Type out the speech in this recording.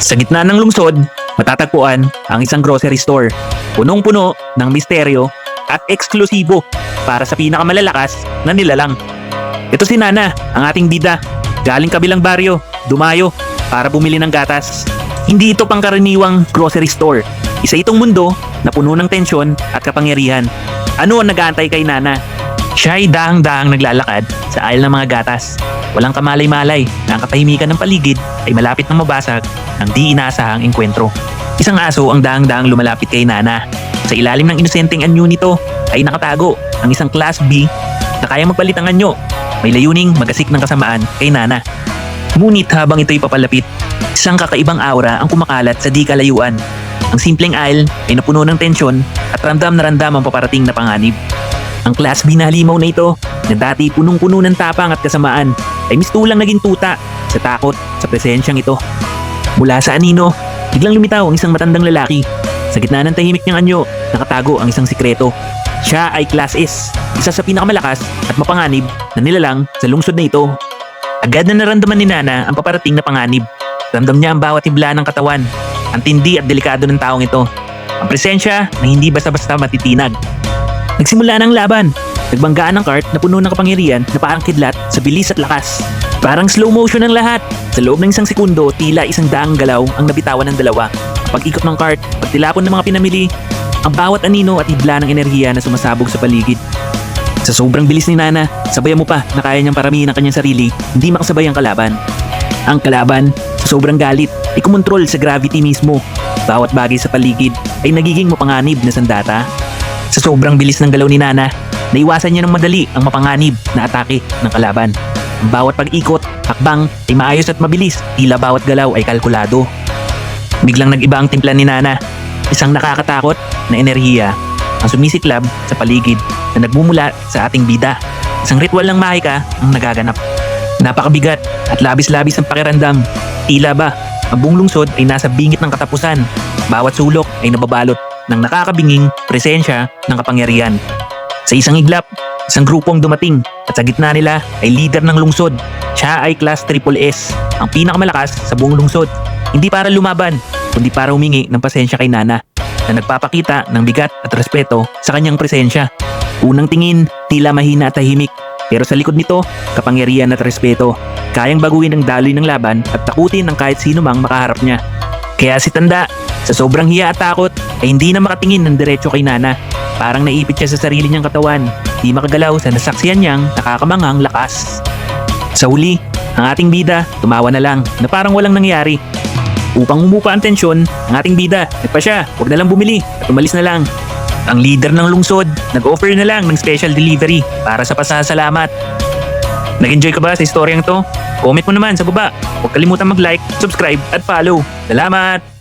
Sa gitna ng lungsod, matatagpuan ang isang grocery store. Punong-puno ng misteryo at eksklusibo para sa pinakamalalakas na nilalang. Ito si Nana, ang ating bida. Galing kabilang baryo, dumayo para bumili ng gatas. Hindi ito pangkaraniwang grocery store. Isa itong mundo na puno ng tensyon at kapangyarihan. Ano ang nag-aantay kay Nana? Siya ay dahang-dahang naglalakad sa aisle ng mga gatas. Walang kamalay-malay na ang katahimikan ng paligid ay malapit na mabasag ng di inaasahang engkwentro. Isang aso ang dahang-dahang lumalapit kay Nana. Sa ilalim ng inosenteng anyo nito ay nakatago ang isang Class B na kaya magpalit ang anyo. May layuning magasik ng kasamaan kay Nana. Ngunit habang ito'y papalapit, isang kakaibang aura ang kumakalat sa di kalayuan. Ang simpleng aisle ay napuno ng tensyon at ramdam na ramdam ang paparating na panganib. Ang Class B na halimaw na ito, na dati punong-puno ng tapang at kasamaan, ay mistulang naging tuta sa takot sa presensyang ito. Mula sa anino, biglang lumitaw ang isang matandang lalaki. Sa gitna ng tahimik niyang anyo, nakatago ang isang sikreto. Siya ay Class S, isa sa pinakamalakas at mapanganib na nilalang sa lungsod na ito. Agad na naramdaman ni Nana ang paparating na panganib. Ramdam niya ang bawat hibla ng katawan, ang tindi at delikado ng taong ito. Ang presensya na hindi basta-basta matitinag. Nagsimula ng laban. Nagbanggaan ng cart na puno ng kapangyarihan na parang kidlat sa bilis at lakas. Parang slow motion ang lahat. Sa loob ng isang segundo, tila isang daang galaw ang nabitawan ng dalawa. Pag-ikot ng cart, pagtilapon ng mga pinamili, ang bawat anino at hibla ng enerhiya na sumasabog sa paligid. Sa sobrang bilis ni Nana, sabayan mo pa na kaya niyang paramihin ang kanyang sarili, hindi makasabay ang kalaban. Ang kalaban, sa sobrang galit, ay kumontrol sa gravity mismo. Bawat bagay sa paligid ay nagiging mapanganib na sandata. Sa sobrang bilis ng galaw ni Nana, naiwasan niya ng madali ang mapanganib na atake ng kalaban. Ang bawat pag-ikot, hakbang ay maayos at mabilis, tila bawat galaw ay kalkulado. Biglang nag-iba ang timpla ni Nana. Isang nakakatakot na enerhiya ang sumisiklab sa paligid na nagmumula sa ating bida. Isang ritual ng mahika ang nagaganap. Napakabigat at labis-labis ang pakiramdam. Tila ba, ang buong lungsod ay nasa bingit ng katapusan. Bawat sulok ay nababalot ng nakakabinging presensya ng kapangyarihan. Sa isang iglap, isang grupong dumating at sa gitna nila ay leader ng lungsod. Siya ay Class SSS, ang pinakamalakas sa buong lungsod. Hindi para lumaban, kundi para humingi ng pasensya kay Nana na nagpapakita ng bigat at respeto sa kanyang presensya. Unang tingin, tila mahina at tahimik. Pero sa likod nito, kapangyarihan at respeto. Kayang baguhin ang daloy ng laban at takutin ng kahit sino mang makaharap niya. Kaya si Tanda, sa sobrang hiya at takot, ay hindi na makatingin ng diretso kay Nana. Parang naipit siya sa sarili niyang katawan, di makagalaw sa nasaksiyan niyang nakakamanghang lakas. Sa huli, ang ating bida tumawa na lang na parang walang nangyari. Upang humupa ang tensyon, ang ating bida nagpa siya, huwag na lang bumili at umalis na lang. Ang leader ng lungsod nag-offer na lang ng special delivery para sa pasasalamat. Nag-enjoy ka ba sa istoryang to? Comment mo naman sa baba. Huwag kalimutan mag-like, subscribe at follow. Salamat!